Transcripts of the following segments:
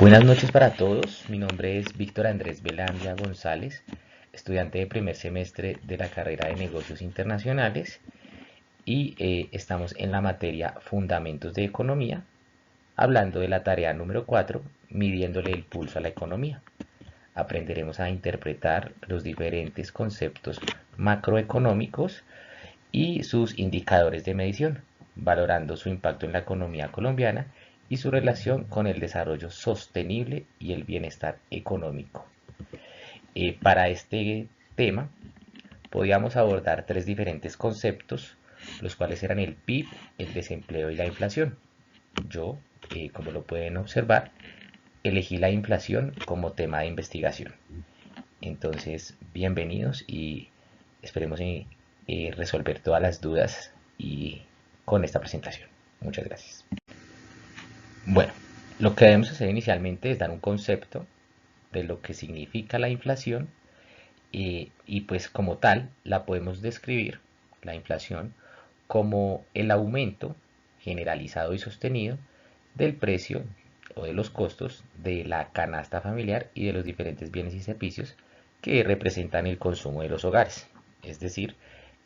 Buenas noches para todos, mi nombre es Víctor Andrés Belandia González, estudiante de primer semestre de la carrera de Negocios Internacionales y estamos en la materia Fundamentos de Economía, hablando de la tarea número 4, midiéndole el pulso a la economía. Aprenderemos a interpretar los diferentes conceptos macroeconómicos y sus indicadores de medición, valorando su impacto en la economía colombiana y su relación con el desarrollo sostenible y el bienestar económico. Para este tema podíamos abordar tres diferentes conceptos, los cuales eran el PIB, el desempleo y la inflación. Yo, como lo pueden observar, elegí la inflación como tema de investigación. Entonces, bienvenidos y esperemos resolver todas las dudas y con esta presentación. Muchas gracias. Bueno, lo que debemos hacer inicialmente es dar un concepto de lo que significa la inflación y pues como tal la podemos describir, la inflación, como el aumento generalizado y sostenido del precio o de los costos de la canasta familiar y de los diferentes bienes y servicios que representan el consumo de los hogares, es decir,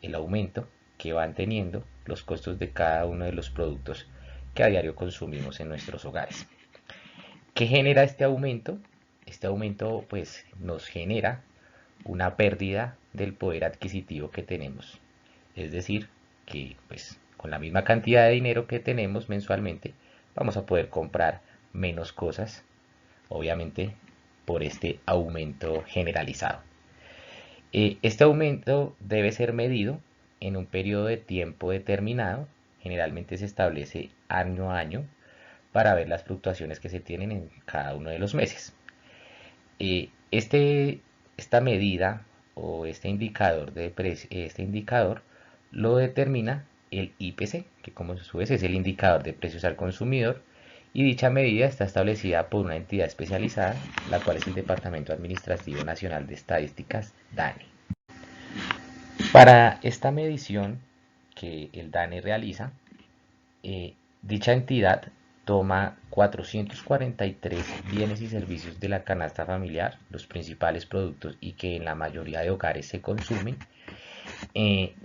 el aumento que van teniendo los costos de cada uno de los productos que a diario consumimos en nuestros hogares. ¿Qué genera este aumento? Este aumento pues nos genera una pérdida del poder adquisitivo que tenemos. Es decir, que pues con la misma cantidad de dinero que tenemos mensualmente vamos a poder comprar menos cosas, obviamente por este aumento generalizado. Este aumento debe ser medido en un periodo de tiempo determinado, generalmente se establece año a año, para ver las fluctuaciones que se tienen en cada uno de los meses. Esta medida o este indicador lo determina el IPC, que como a su vez es el indicador de precios al consumidor, y dicha medida está establecida por una entidad especializada, la cual es el Departamento Administrativo Nacional de Estadísticas, DANE. Para esta medición que el DANE realiza, dicha entidad toma 443 bienes y servicios de la canasta familiar, los principales productos y que en la mayoría de hogares se consumen.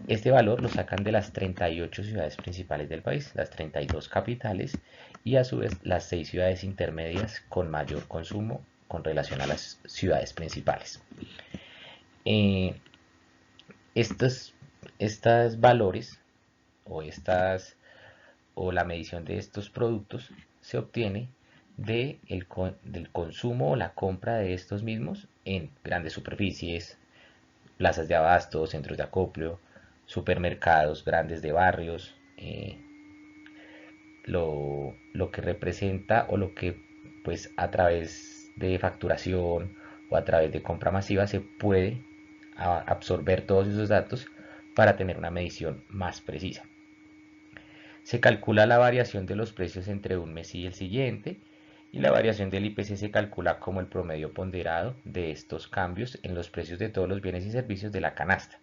Este valor lo sacan de las 38 ciudades principales del país, las 32 capitales y a su vez las 6 ciudades intermedias con mayor consumo con relación a las ciudades principales. Eh, estos valores o la medición de estos productos se obtiene del consumo o la compra de estos mismos en grandes superficies, plazas de abasto, centros de acopio, supermercados grandes de barrios, lo que representa o lo que pues a través de facturación o a través de compra masiva se puede absorber todos esos datos para tener una medición más precisa. Se calcula la variación de los precios entre un mes y el siguiente y la variación del IPC se calcula como el promedio ponderado de estos cambios en los precios de todos los bienes y servicios de la canasta.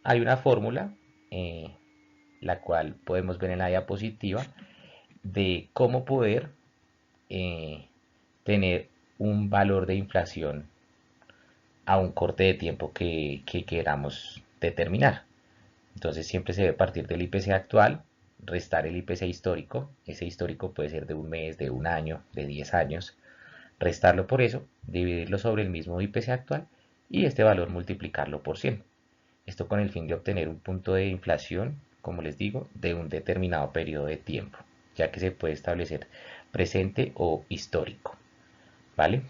Hay una fórmula, la cual podemos ver en la diapositiva, de cómo poder eh, tener un valor de inflación a un corte de tiempo que queramos determinar. Entonces siempre se debe partir del IPC actual, restar el IPC histórico. Ese histórico puede ser de un mes, de un año, de 10 años. Restarlo por eso, dividirlo sobre el mismo IPC actual y este valor multiplicarlo por 100. Esto con el fin de obtener un punto de inflación, como les digo, de un determinado periodo de tiempo, ya que se puede establecer presente o histórico. ¿Vale?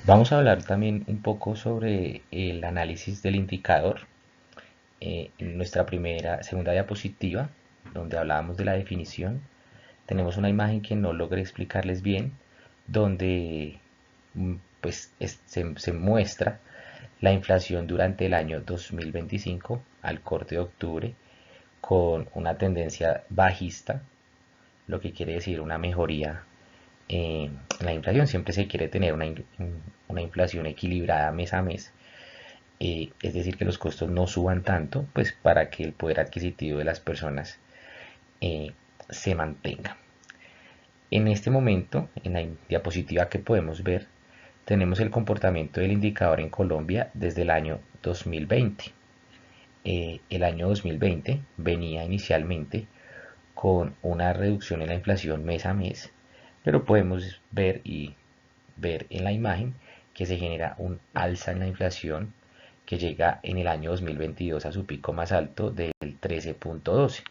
Vamos a hablar también un poco sobre el análisis del indicador. En nuestra segunda diapositiva, donde hablábamos de la definición, tenemos una imagen que no logré explicarles bien, donde pues se muestra la inflación durante el año 2025 al corte de octubre con una tendencia bajista, lo que quiere decir una mejoría en la inflación. Siempre se quiere tener una inflación equilibrada mes a mes, es decir, que los costos no suban tanto, pues para que el poder adquisitivo de las personas se mantenga. En este momento, en la diapositiva que podemos ver, tenemos el comportamiento del indicador en Colombia desde el año 2020. El año 2020 venía inicialmente con una reducción en la inflación mes a mes, pero podemos ver en la imagen que se genera un alza en la inflación que llega en el año 2022 a su pico más alto del 13.12.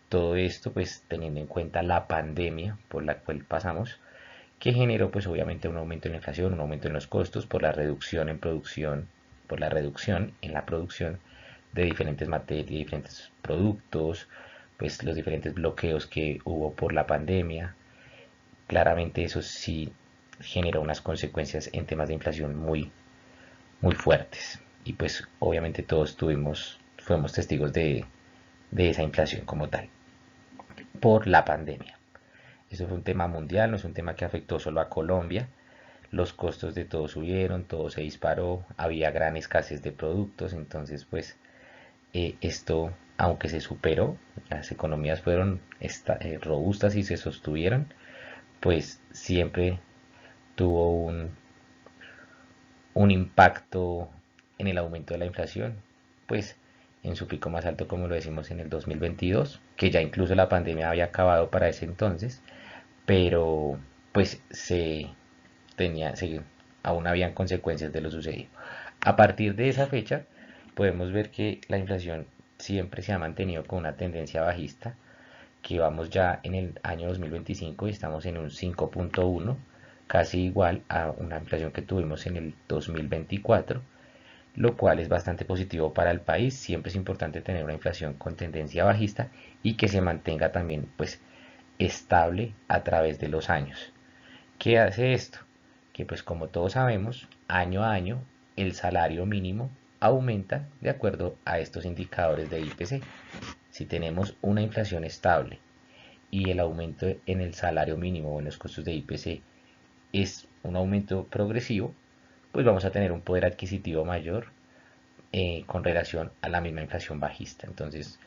Todo esto pues teniendo en cuenta la pandemia por la cual pasamos, que generó pues obviamente un aumento en la inflación, un aumento en los costos por la reducción en producción, por la reducción en la producción de diferentes materias, diferentes productos, pues los diferentes bloqueos que hubo por la pandemia. Claramente eso sí generó unas consecuencias en temas de inflación muy fuertes. Y pues obviamente todos fuimos testigos de esa inflación como tal, por la pandemia. Eso fue un tema mundial, no es un tema que afectó solo a Colombia. Los costos de todo subieron, todo se disparó, había gran escasez de productos, entonces pues esto, aunque se superó, las economías fueron robustas y se sostuvieron, pues siempre tuvo un impacto en el aumento de la inflación, pues en su pico más alto como lo decimos en el 2022, que ya incluso la pandemia había acabado para ese entonces, pero pues aún habían consecuencias de lo sucedido. A partir de esa fecha podemos ver que la inflación siempre se ha mantenido con una tendencia bajista, que vamos ya en el año 2025 y estamos en un 5.1, casi igual a una inflación que tuvimos en el 2024, lo cual es bastante positivo para el país. Siempre es importante tener una inflación con tendencia bajista y que se mantenga también pues estable a través de los años. ¿Qué hace esto? Que pues como todos sabemos, año a año el salario mínimo aumenta de acuerdo a estos indicadores de IPC. Si tenemos una inflación estable y el aumento en el salario mínimo o en los costos de IPC es un aumento progresivo, pues vamos a tener un poder adquisitivo mayor con relación a la misma inflación bajista. Entonces,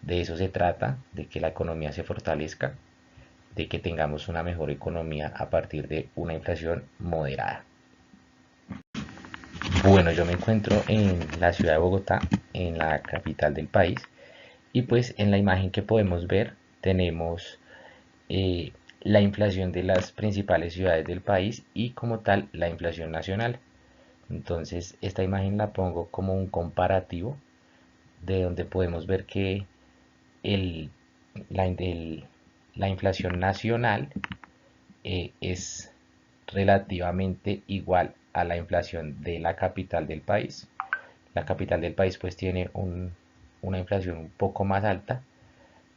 de eso se trata, de que la economía se fortalezca, de que tengamos una mejor economía a partir de una inflación moderada. Bueno, yo me encuentro en la ciudad de Bogotá, en la capital del país, y pues en la imagen que podemos ver tenemos la inflación de las principales ciudades del país y como tal la inflación nacional. Entonces esta imagen la pongo como un comparativo de donde podemos ver que el, la, el- la inflación nacional es relativamente igual a la inflación de la capital del país. La capital del país pues tiene una inflación un poco más alta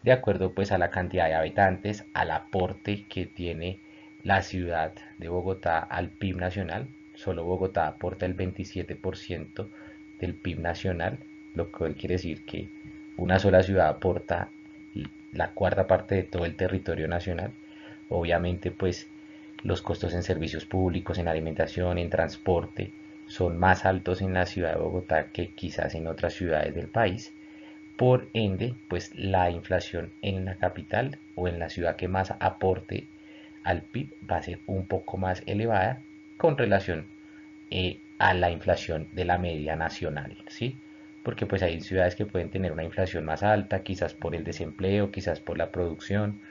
de acuerdo pues a la cantidad de habitantes, al aporte que tiene la ciudad de Bogotá al PIB nacional. Solo Bogotá aporta el 27% del PIB nacional, lo cual quiere decir que una sola ciudad aporta la cuarta parte de todo el territorio nacional. Obviamente pues los costos en servicios públicos, en alimentación, en transporte, son más altos en la ciudad de Bogotá que quizás en otras ciudades del país. Por ende, pues la inflación en la capital o en la ciudad que más aporte al PIB va a ser un poco más elevada con relación a la inflación de la media nacional, ¿sí? Porque pues hay ciudades que pueden tener una inflación más alta, quizás por el desempleo, quizás por la producción,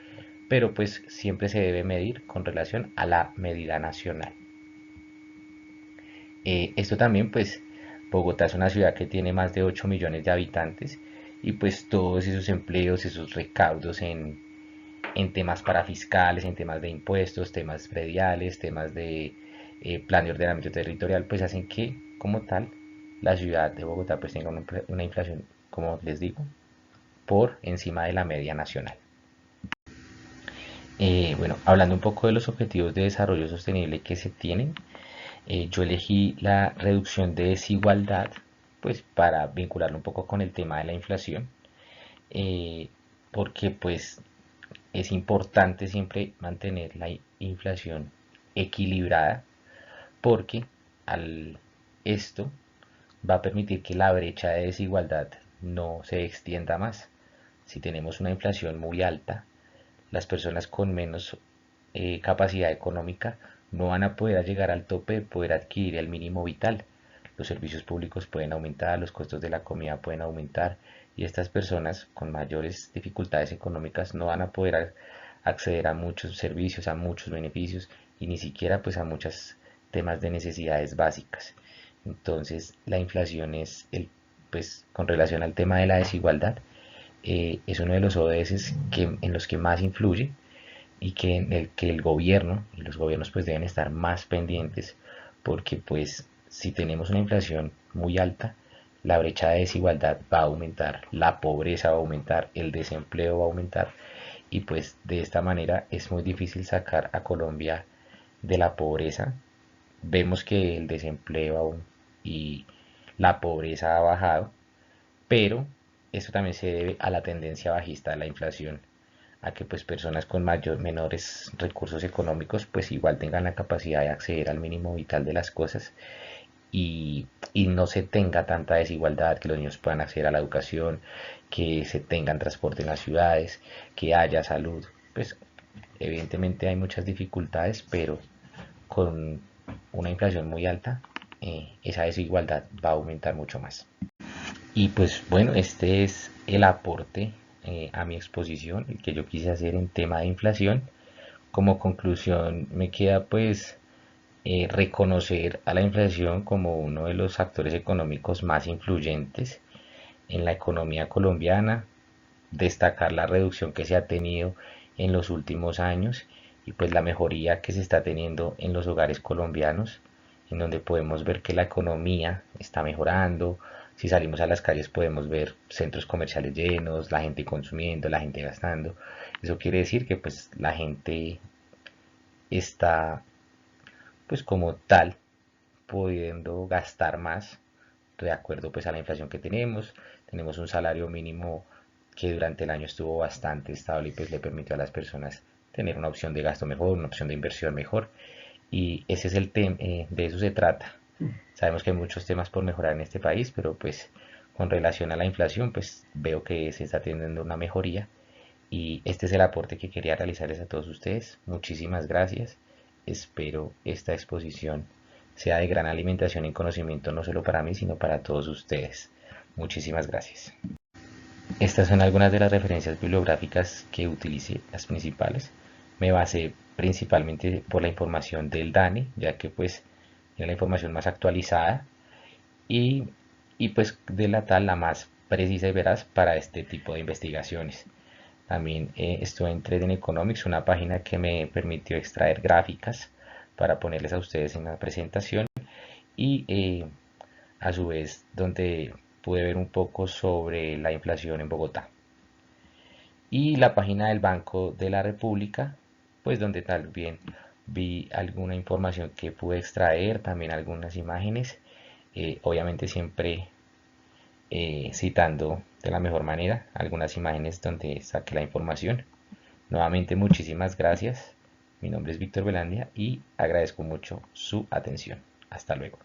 pero pues siempre se debe medir con relación a la medida nacional. Esto también, pues, Bogotá es una ciudad que tiene más de 8 millones de habitantes y pues todos esos empleos, esos recaudos en temas parafiscales, en temas de impuestos, temas prediales, temas de plan de ordenamiento territorial, pues hacen que, como tal, la ciudad de Bogotá pues tenga una inflación, como les digo, por encima de la media nacional. Bueno, hablando un poco de los objetivos de desarrollo sostenible que se tienen, yo elegí la reducción de desigualdad, pues para vincularlo un poco con el tema de la inflación, eh, porque pues es importante siempre mantener la inflación equilibrada, porque al esto va a permitir que la brecha de desigualdad no se extienda más. Si tenemos una inflación muy alta, las personas con menos capacidad económica no van a poder llegar al tope de poder adquirir el mínimo vital. Los servicios públicos pueden aumentar, los costos de la comida pueden aumentar y estas personas con mayores dificultades económicas no van a poder acceder a muchos servicios, a muchos beneficios y ni siquiera pues a muchos temas de necesidades básicas. Entonces la inflación es pues con relación al tema de la desigualdad, es uno de los ODS en los que más influye y que en el que el gobierno y los gobiernos pues deben estar más pendientes porque pues si tenemos una inflación muy alta, la brecha de desigualdad va a aumentar, la pobreza va a aumentar, el desempleo va a aumentar y pues de esta manera es muy difícil sacar a Colombia de la pobreza. Vemos que el desempleo y la pobreza ha bajado, pero eso también se debe a la tendencia bajista de la inflación, a que pues personas con menores recursos económicos pues igual tengan la capacidad de acceder al mínimo vital de las cosas y no se tenga tanta desigualdad, que los niños puedan acceder a la educación, que se tengan transporte en las ciudades, que haya salud. Pues evidentemente hay muchas dificultades, pero con una inflación muy alta, esa desigualdad va a aumentar mucho más. Y pues bueno, este es el aporte a mi exposición, el que yo quise hacer en tema de inflación. Como conclusión me queda pues reconocer a la inflación como uno de los actores económicos más influyentes en la economía colombiana, destacar la reducción que se ha tenido en los últimos años y pues la mejoría que se está teniendo en los hogares colombianos, en donde podemos ver que la economía está mejorando. Si salimos a las calles podemos ver centros comerciales llenos, la gente consumiendo, la gente gastando. Eso quiere decir que pues la gente está pues como tal pudiendo gastar más de acuerdo pues a la inflación que tenemos. Tenemos un salario mínimo que durante el año estuvo bastante estable y pues le permitió a las personas tener una opción de gasto mejor, una opción de inversión mejor. Y ese es el tema, de eso se trata. Sabemos que hay muchos temas por mejorar en este país, pero pues con relación a la inflación, pues veo que se está teniendo una mejoría y este es el aporte que quería realizarles a todos ustedes. Muchísimas gracias. Espero esta exposición sea de gran alimentación y conocimiento no solo para mí, sino para todos ustedes. Muchísimas gracias. Estas son algunas de las referencias bibliográficas que utilicé, las principales. Me basé principalmente por la información del DANE, ya que pues era la información más actualizada y, y pues de la tal la más precisa y veraz para este tipo de investigaciones. También estuve en Trading Economics, una página que me permitió extraer gráficas para ponerles a ustedes en la presentación y a su vez donde pude ver un poco sobre la inflación en Bogotá. Y la página del Banco de la República, pues donde también vi alguna información que pude extraer, también algunas imágenes, obviamente siempre citando de la mejor manera algunas imágenes donde saqué la información. Nuevamente muchísimas gracias. Mi nombre es Víctor Velandia y agradezco mucho su atención. Hasta luego.